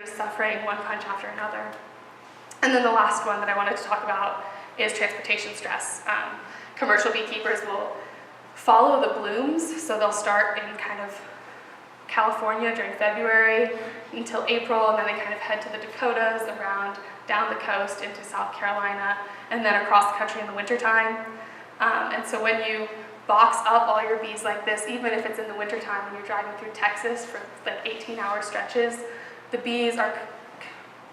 just suffering one punch after another. And then the last one that I wanted to talk about is transportation stress. Commercial beekeepers will follow the blooms, so they'll start in kind of California during February until April, and then they kind of head to the Dakotas, around down the coast into South Carolina, and then across the country in the wintertime. And so when you box up all your bees like this, even if it's in the wintertime when you're driving through Texas for like 18-hour stretches, the bees are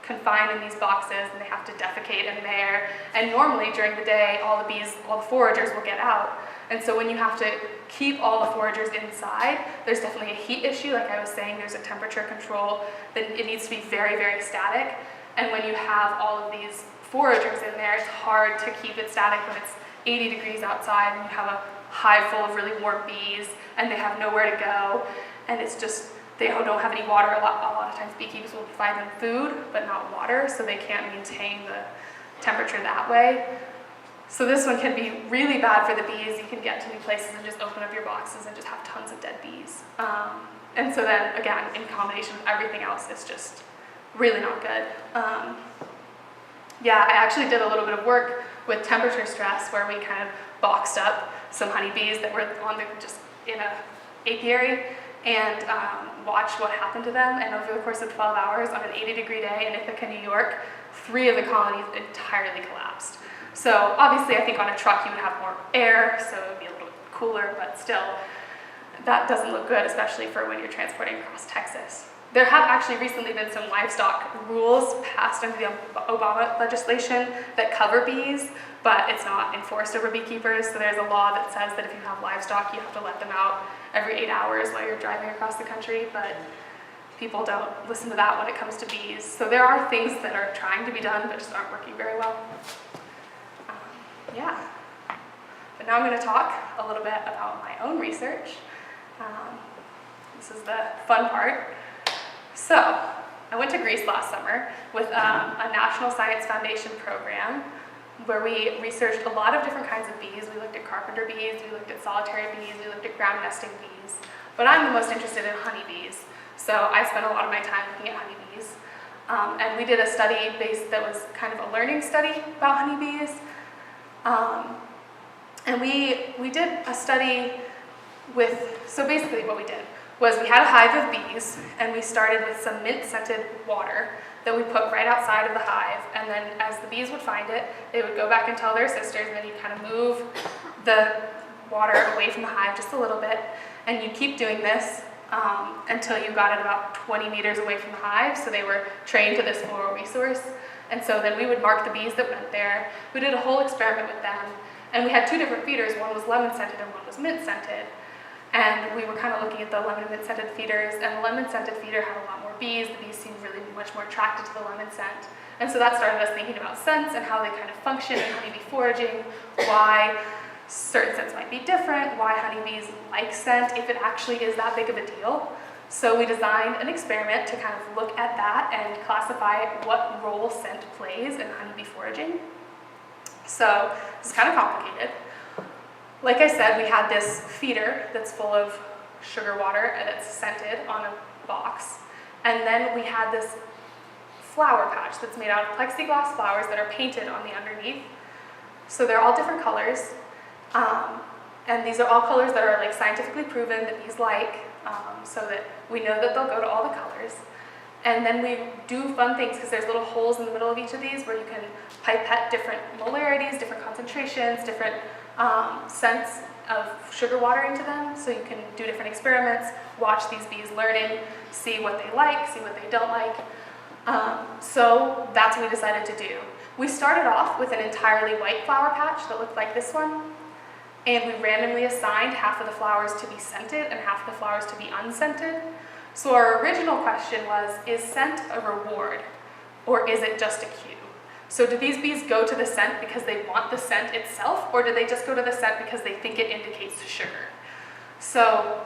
confined in these boxes and they have to defecate in there. And normally during the day, all the foragers will get out. And so when you have to keep all the foragers inside, there's definitely a heat issue. Like I was saying, there's a temperature control that it needs to be very, very static. And when you have all of these foragers in there, it's hard to keep it static when it's 80 degrees outside and you have a hive full of really warm bees and they have nowhere to go. And it's just, they don't have any water. A lot of times beekeepers will provide them food, but not water, so they can't maintain the temperature that way. So this one can be really bad for the bees. You can get to new places and just open up your boxes and just have tons of dead bees. And so then, again, in combination with everything else, it's just really not good. Yeah, I actually did a little bit of work with temperature stress where we kind of boxed up some honeybees that were just in an apiary and watched what happened to them. And over the course of 12 hours on an 80-degree day in Ithaca, New York, 3 of the colonies entirely collapsed. So obviously I think on a truck you would have more air, so it would be a little bit cooler, but still, that doesn't look good, especially for when you're transporting across Texas. There have actually recently been some livestock rules passed under the Obama legislation that cover bees, but it's not enforced over beekeepers. So there's a law that says that if you have livestock, you have to let them out every 8 hours while you're driving across the country, but people don't listen to that when it comes to bees. So there are things that are trying to be done, but just aren't working very well. Yeah. But now I'm going to talk a little bit about my own research. This is the fun part. So, I went to Greece last summer with a National Science Foundation program where we researched a lot of different kinds of bees. We looked at carpenter bees, we looked at solitary bees, we looked at ground nesting bees. But I'm the most interested in honeybees, so I spent a lot of my time looking at honeybees. And we did a study that was kind of a learning study about honeybees. And we did a study so basically what we did was we had a hive of bees, and we started with some mint-scented water that we put right outside of the hive, and then as the bees would find it, they would go back and tell their sisters, and then you kind of move the water away from the hive just a little bit, and you keep doing this until you got it about 20 meters away from the hive, so they were trained to this floral resource. And so then we would mark the bees that went there. We did a whole experiment with them, and we had 2 different feeders. One was lemon-scented and one was mint-scented. And we were kind of looking at the lemon and mint-scented feeders, and the lemon-scented feeder had a lot more bees. The bees seemed really much more attracted to the lemon scent. And so that started us thinking about scents and how they kind of function in honeybee foraging, why certain scents might be different, why honeybees like scent, if it actually is that big of a deal. So we designed an experiment to kind of look at that and classify what role scent plays in honeybee foraging. So it's kind of complicated. Like I said, we had this feeder that's full of sugar water and it's scented on a box. And then we had this flower patch that's made out of plexiglass flowers that are painted on the underneath. So they're all different colors. And these are all colors that are like scientifically proven that bees like, so that we know that they'll go to all the colors. And then we do fun things because there's little holes in the middle of each of these where you can pipette different molarities, different concentrations, different scents of sugar water into them. So you can do different experiments, watch these bees learning, see what they like, see what they don't like. So that's what we decided to do. We started off with an entirely white flower patch that looked like this one. And we randomly assigned half of the flowers to be scented and half of the flowers to be unscented. So our original question was, is scent a reward or is it just a cue? So do these bees go to the scent because they want the scent itself, or do they just go to the scent because they think it indicates sugar? So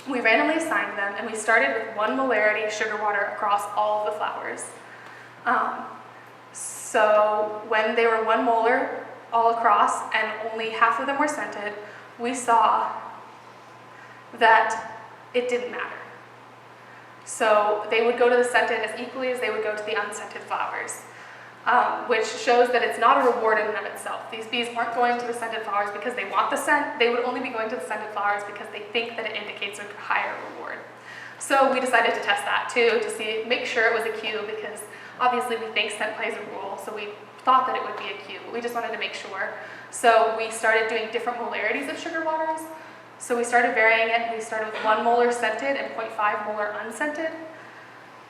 we randomly assigned them, and we started with 1 molarity sugar water across all of the flowers. So when they were 1 molar all across and only half of them were scented, we saw that it didn't matter. So they would go to the scented as equally as they would go to the unscented flowers, which shows that it's not a reward in and of itself. These bees aren't going to the scented flowers because they want the scent. They would only be going to the scented flowers because they think that it indicates a higher reward. So we decided to test that too, to make sure it was a cue, because obviously we think scent plays a role, so we thought that it would be a cue, but we just wanted to make sure. So we started doing different molarities of sugar waters. So we started varying it. We started with 1 molar scented and 0.5 molar unscented,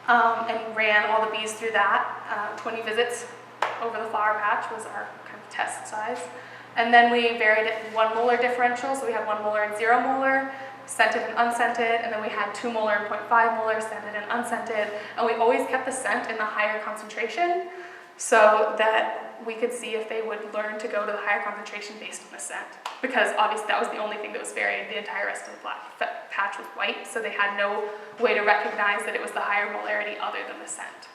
and ran all the bees through that. 20 visits over the flower patch was our kind of test size. And then we varied it 1 molar differential, so we had 1 molar and 0 molar, scented and unscented, and then we had 2 molar and 0.5 molar, scented and unscented, and we always kept the scent in the higher concentration so that we could see if they would learn to go to the higher concentration based on the scent, because obviously that was the only thing that was varied. The entire rest of the patch was white, so they had no way to recognize that it was the higher molarity other than the scent.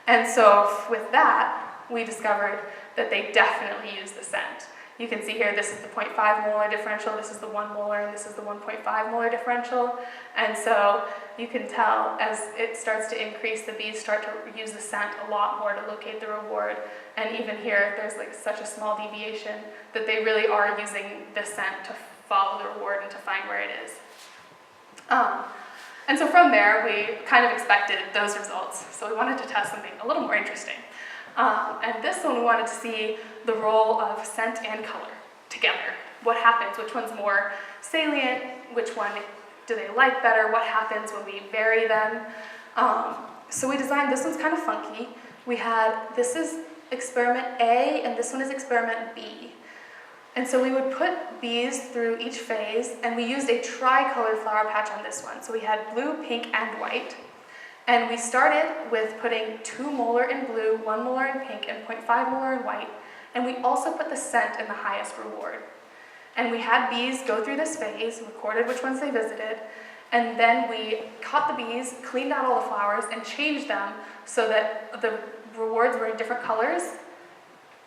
And so with that, we discovered that they definitely use the scent. You can see here, this is the 0.5 molar differential, this is the 1 molar, and this is the 1.5 molar differential. And so you can tell as it starts to increase, the bees start to use the scent a lot more to locate the reward. And even here, there's like such a small deviation that they really are using the scent to follow the reward and to find where it is. And so from there, we kind of expected those results. So we wanted to test something a little more interesting. And this one we wanted to see the role of scent and color together. What happens? Which one's more salient? Which one do they like better? What happens when we vary them? So we designed, this one's kind of funky. We had, this is experiment A and this one is experiment B. And so we would put bees through each phase, and we used a tri-colored flower patch on this one. So we had blue, pink, and white. And we started with putting 2 molar in blue, 1 molar in pink, and 0.5 molar in white. And we also put the scent in the highest reward. And we had bees go through this phase, recorded which ones they visited, and then we caught the bees, cleaned out all the flowers, and changed them so that the rewards were in different colors,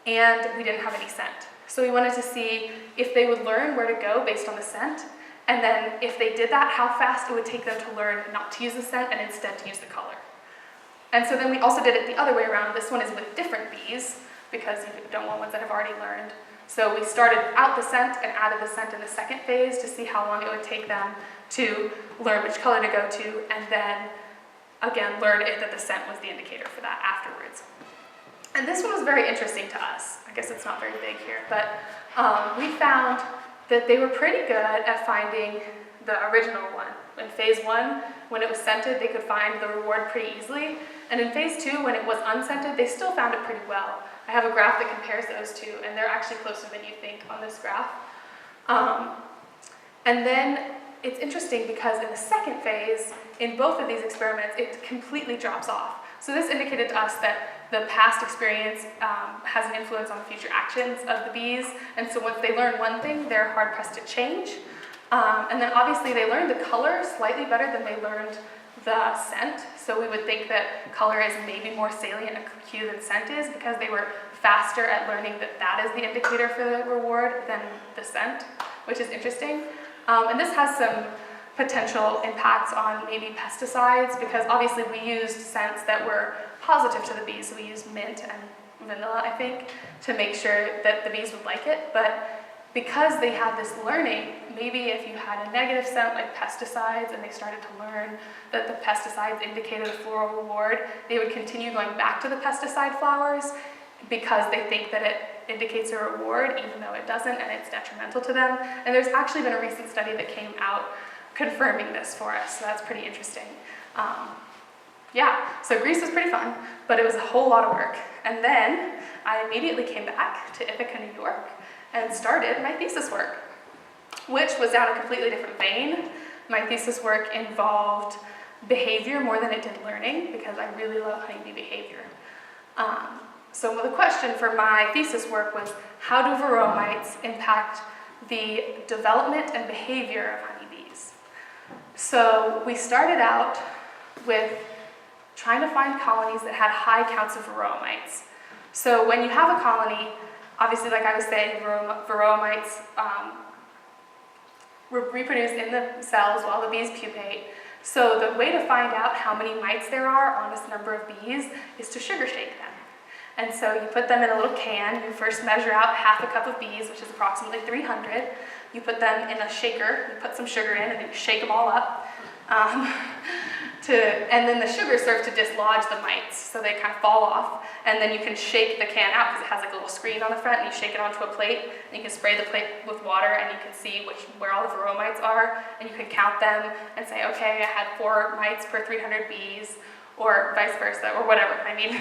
and we didn't have any scent. So we wanted to see if they would learn where to go based on the scent, and then if they did that, how fast it would take them to learn not to use the scent and instead to use the color. And so then we also did it the other way around. This one is with different bees, because you don't want ones that have already learned. So we started out the scent and added the scent in the second phase to see how long it would take them to learn which color to go to, and then again learn that the scent was the indicator for that afterwards. And this one was very interesting to us. I guess it's not very big here, but we found that they were pretty good at finding the original one. In phase 1, when it was scented, they could find the reward pretty easily. And in phase 2, when it was unscented, they still found it pretty well. I have a graph that compares those two, and they're actually closer than you think on this graph. And then it's interesting because in the second phase, in both of these experiments, it completely drops off. So this indicated to us that the past experience has an influence on the future actions of the bees. And so once they learn one thing, they're hard pressed to change. And then obviously they learned the color slightly better than they learned the scent. So we would think that color is maybe more salient a cue than scent is, because they were faster at learning that that is the indicator for the reward than the scent, which is interesting. And this has some potential impacts on maybe pesticides, because obviously we used scents that were positive to the bees. So we used mint and vanilla, I think, to make sure that the bees would like it. But because they had this learning, maybe if you had a negative scent like pesticides and they started to learn that the pesticides indicated a floral reward, they would continue going back to the pesticide flowers because they think that it indicates a reward, even though it doesn't, and it's detrimental to them. And there's actually been a recent study that came out confirming this for us, so that's pretty interesting. Yeah, so Greece was pretty fun, but it was a whole lot of work. And then I immediately came back to Ithaca, New York, and started my thesis work, which was down a completely different vein. My thesis work involved behavior more than it did learning, because I really love honeybee behavior. So the question for my thesis work was, how do varroa mites impact the development and behavior of honeybees? So we started out with trying to find colonies that had high counts of varroa mites. So when you have a colony, obviously, like I was saying, varroa mites reproduce in the cells while the bees pupate. So the way to find out how many mites there are on this number of bees is to sugar shake them. And so you put them in a little can. You first measure out half a cup of bees, which is approximately 300. You put them in a shaker, you put some sugar in, and then you shake them all up. And then the sugar serves to dislodge the mites, so they kind of fall off. And then you can shake the can out because it has like a little screen on the front, and you shake it onto a plate, and you can spray the plate with water, and you can see where all the Varroa mites are, and you can count them and say, okay, I had 4 mites per 300 bees, or vice versa, or whatever. I mean,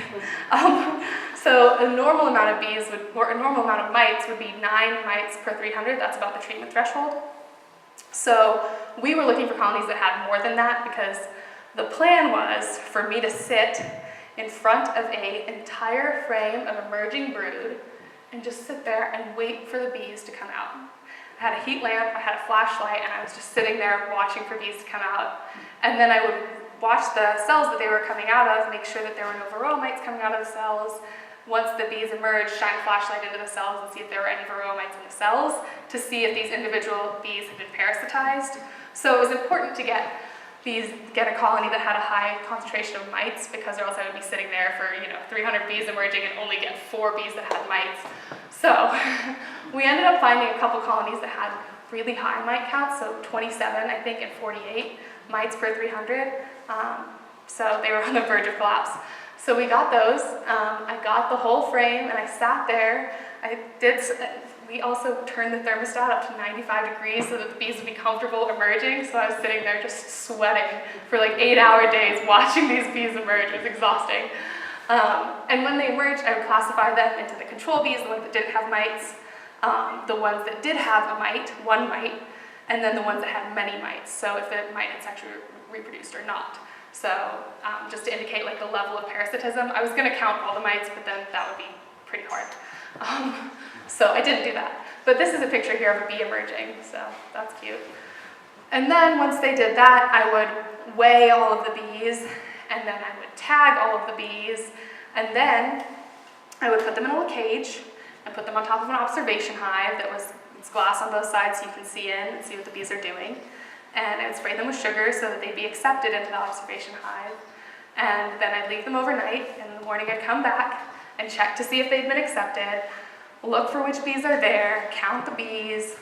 so a normal amount of bees or a normal amount of mites would be 9 mites per 300. That's about the treatment threshold. So we were looking for colonies that had more than that because the plan was for me to sit in front of an entire frame of emerging brood and just sit there and wait for the bees to come out. I had a heat lamp, I had a flashlight, and I was just sitting there watching for bees to come out. And then I would watch the cells that they were coming out of, make sure that there were no Varroa mites coming out of the cells. Once the bees emerged, shine a flashlight into the cells and see if there were any Varroa mites in the cells to see if these individual bees had been parasitized. So it was important to get a colony that had a high concentration of mites, because or else I would be sitting there for 300 bees emerging and only get 4 bees that had mites. So we ended up finding a couple colonies that had really high mite counts, so 27 I think and 48 mites per 300. So they were on the verge of collapse. So we got those. I got the whole frame and I sat there. We also turned the thermostat up to 95 degrees so that the bees would be comfortable emerging. So I was sitting there just sweating for like 8-hour days watching these bees emerge. It was exhausting. And when they emerged, I would classify them into the control bees, the ones that didn't have mites, the ones that did have a mite, 1 mite, and then the ones that had many mites. So if the mite had sexually reproduced or not. So just to indicate like the level of parasitism. I was going to count all the mites, but then that would be pretty hard. So I didn't do that. But this is a picture here of a bee emerging, so that's cute. And then once they did that, I would weigh all of the bees, and then I would tag all of the bees, and then I would put them in a little cage and put them on top of an observation hive that was glass on both sides so you can see in and see what the bees are doing. And I would spray them with sugar so that they'd be accepted into the observation hive. And then I'd leave them overnight, and in the morning I'd come back and check to see if they'd been accepted, look for which bees are there, count the bees,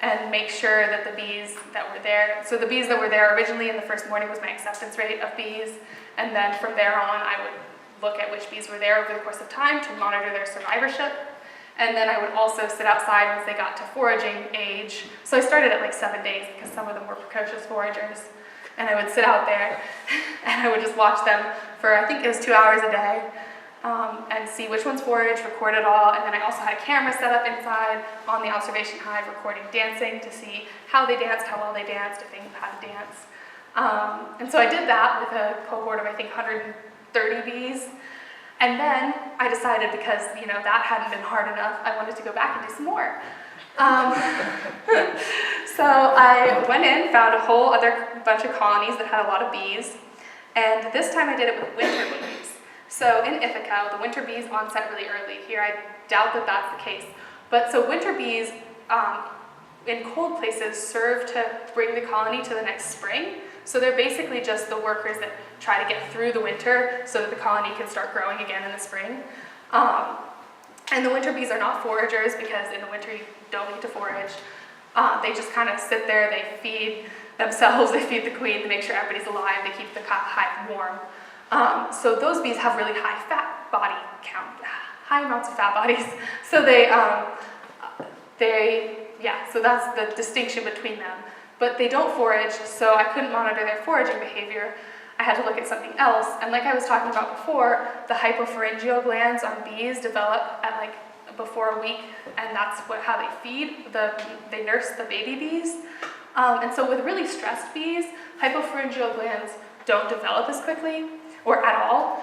and make sure that the bees that were there, so the bees that were there originally in the first morning was my acceptance rate of bees, and then from there on I would look at which bees were there over the course of time to monitor their survivorship. And then I would also sit outside once they got to foraging age. So I started at like 7 days because some of them were precocious foragers. And I would sit out there and I would just watch them for, I think it was 2 hours a day, and see which ones foraged, record it all. And then I also had a camera set up inside on the observation hive recording dancing to see how they danced, how well they danced, if they knew how to dance. And so I did that with a cohort of I think 130 bees. And then I decided, because that hadn't been hard enough, I wanted to go back and do some more. So I went in, found a whole other bunch of colonies that had a lot of bees, and this time I did it with winter bees. So in Ithaca, the winter bees onset really early. Here I doubt that that's the case. But so winter bees in cold places serve to bring the colony to the next spring. So they're basically just the workers that try to get through the winter so that the colony can start growing again in the spring. And the winter bees are not foragers because in the winter you don't need to forage. They just kind of sit there, they feed themselves, they feed the queen to make sure everybody's alive, they keep the hive warm. So those bees have really high fat body count, high amounts of fat bodies. So so that's the distinction between them. But they don't forage, so I couldn't monitor their foraging behavior. I had to look at something else. And like I was talking about before, the hypopharyngeal glands on bees develop at before a week, and that's how they feed. They nurse the baby bees. And so with really stressed bees, hypopharyngeal glands don't develop as quickly or at all.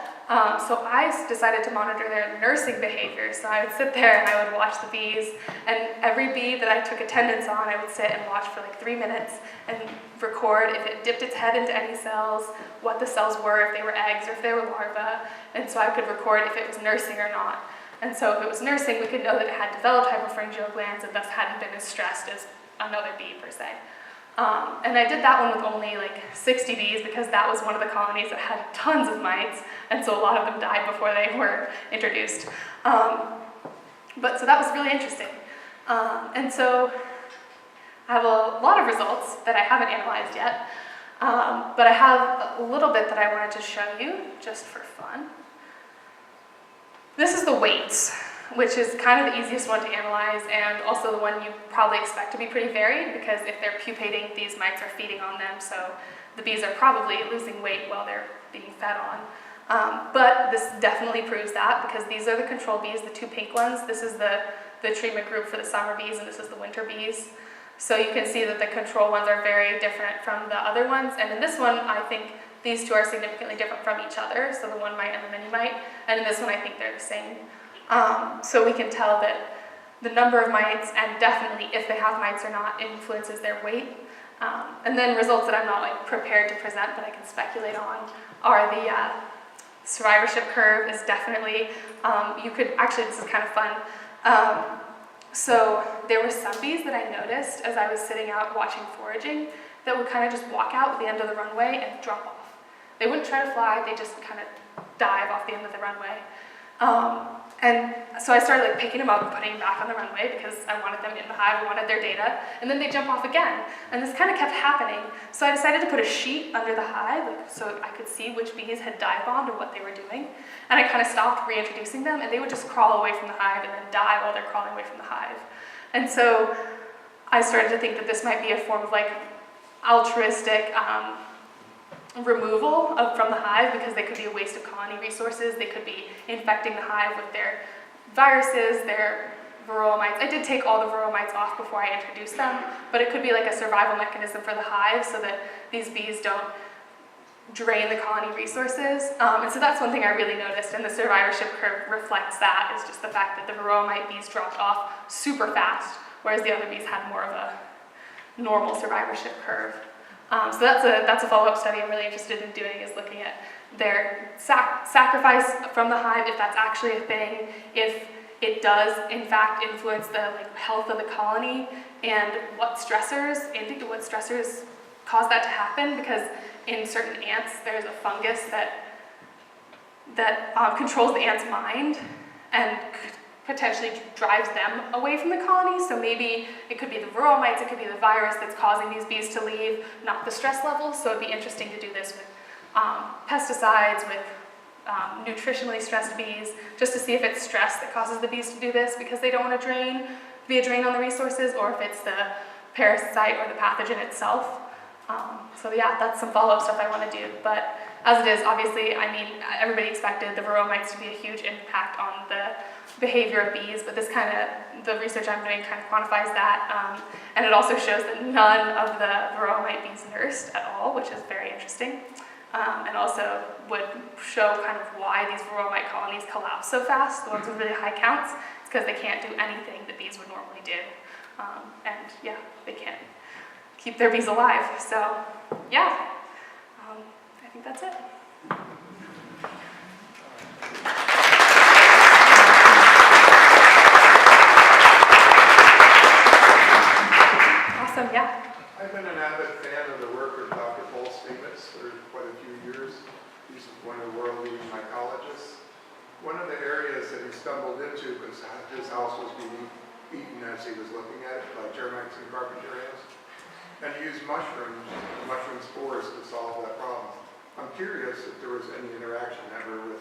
So I decided to monitor their nursing behavior. So I would sit there and I would watch the bees, and every bee that I took attendance on, I would sit and watch for 3 minutes and record if it dipped its head into any cells, what the cells were, if they were eggs or if they were larvae. And so I could record if it was nursing or not. And so if it was nursing, we could know that it had developed hypopharyngeal glands and thus hadn't been as stressed as another bee per se. And I did that one with only like 60 bees because that was one of the colonies that had tons of mites, and so a lot of them died before they were introduced. But so that was really interesting. And so I have a lot of results that I haven't analyzed yet, but I have a little bit that I wanted to show you just for fun. This is the weights, which is kind of the easiest one to analyze and also the one you probably expect to be pretty varied, because if they're pupating, these mites are feeding on them, so the bees are probably losing weight while they're being fed on. But this definitely proves that, because these are the control bees, the two pink ones. This is the treatment group for the summer bees, and this is the winter bees. So you can see that the control ones are very different from the other ones, and in this one I think these two are significantly different from each other, so the one mite and the mini mite, and in this one I think they're the same. So we can tell that the number of mites, and definitely if they have mites or not, influences their weight. And then results that I'm not like prepared to present, but I can speculate on, are the survivorship curve is definitely, you could, actually this is kind of fun. So there were some bees that I noticed as I was sitting out watching foraging that would kind of just walk out at the end of the runway and drop off. They wouldn't try to fly, they just kind of dive off the end of the runway. And so I started like picking them up and putting them back on the runway because I wanted them in the hive, I wanted their data, and then they jump off again. And this kind of kept happening. So I decided to put a sheet under the hive, like, so I could see which bees had dive bombed and what they were doing. And I kind of stopped reintroducing them, and they would just crawl away from the hive and then die while they're crawling away from the hive. And so I started to think that this might be a form of like altruistic removal from the hive, because they could be a waste of colony resources. They could be infecting the hive with their viruses, their Varroa mites. I did take all the Varroa mites off before I introduced them, but it could be like a survival mechanism for the hive so that these bees don't drain the colony resources. And so that's one thing I really noticed, and the survivorship curve reflects that, is just the fact that the Varroa mite bees dropped off super fast, whereas the other bees had more of a normal survivorship curve. So that's a follow-up study I'm really interested in doing, is looking at their sacrifice from the hive, if that's actually a thing, if it does in fact influence the health of the colony, and what stressors cause that to happen, because in certain ants there's a fungus that controls the ant's mind and potentially drives them away from the colony. So maybe it could be the Varroa mites, it could be the virus that's causing these bees to leave, not the stress levels. So it'd be interesting to do this with pesticides, with nutritionally stressed bees, just to see if it's stress that causes the bees to do this because they don't want to be a drain on the resources, or if it's the parasite or the pathogen itself. So yeah, that's some follow-up stuff I want to do. But as it is, obviously, I mean, everybody expected the Varroa mites to be a huge impact on the behavior of bees, but the research I'm doing kind of quantifies that, and it also shows that none of the Varroa mite bees nursed at all, which is very interesting, and also would show kind of why these Varroa mite colonies collapse so fast, the ones with really high counts. It's because they can't do anything that bees would normally do, and yeah, they can't keep their bees alive. So yeah, I think that's it. Awesome, yeah. I've been an avid fan of the work of Dr. Paul Stamets for quite a few years. He's one of the world-leading mycologists. One of the areas that he stumbled into, because his house was being eaten as he was looking at it by termites and carpenter ants, and he used mushroom spores to solve that problem. I'm curious if there was any interaction ever with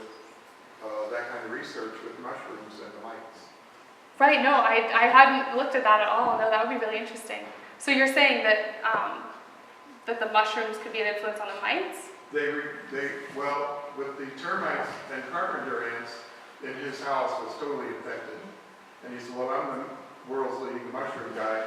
that kind of research with mushrooms and the mites. Right, no, I hadn't looked at that at all. No, that would be really interesting. So you're saying that that the mushrooms could be an influence on the mites? Well, with the termites and carpenter ants in his house was totally infected. And he said, well, I'm the world's leading mushroom guy.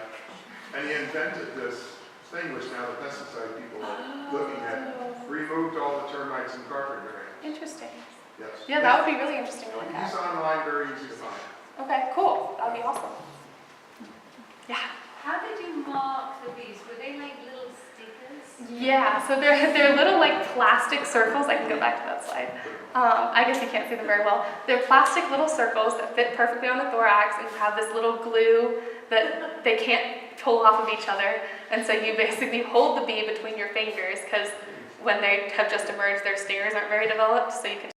And he invented this thing which now the pesticide people are looking at, removed all the termites and carpenter ants. Interesting. Yes. Yeah, that would be really interesting to look at. He's online, very easy to find. Okay, cool. That would be awesome. Yeah. How did you mark the bees? Were they like little stickers? Yeah, so they're little plastic circles. I can go back to that slide. I guess you can't see them very well. They're plastic little circles that fit perfectly on the thorax, and have this little glue that they can't pull off of each other. And so you basically hold the bee between your fingers because when they have just emerged, their stingers aren't very developed, so you can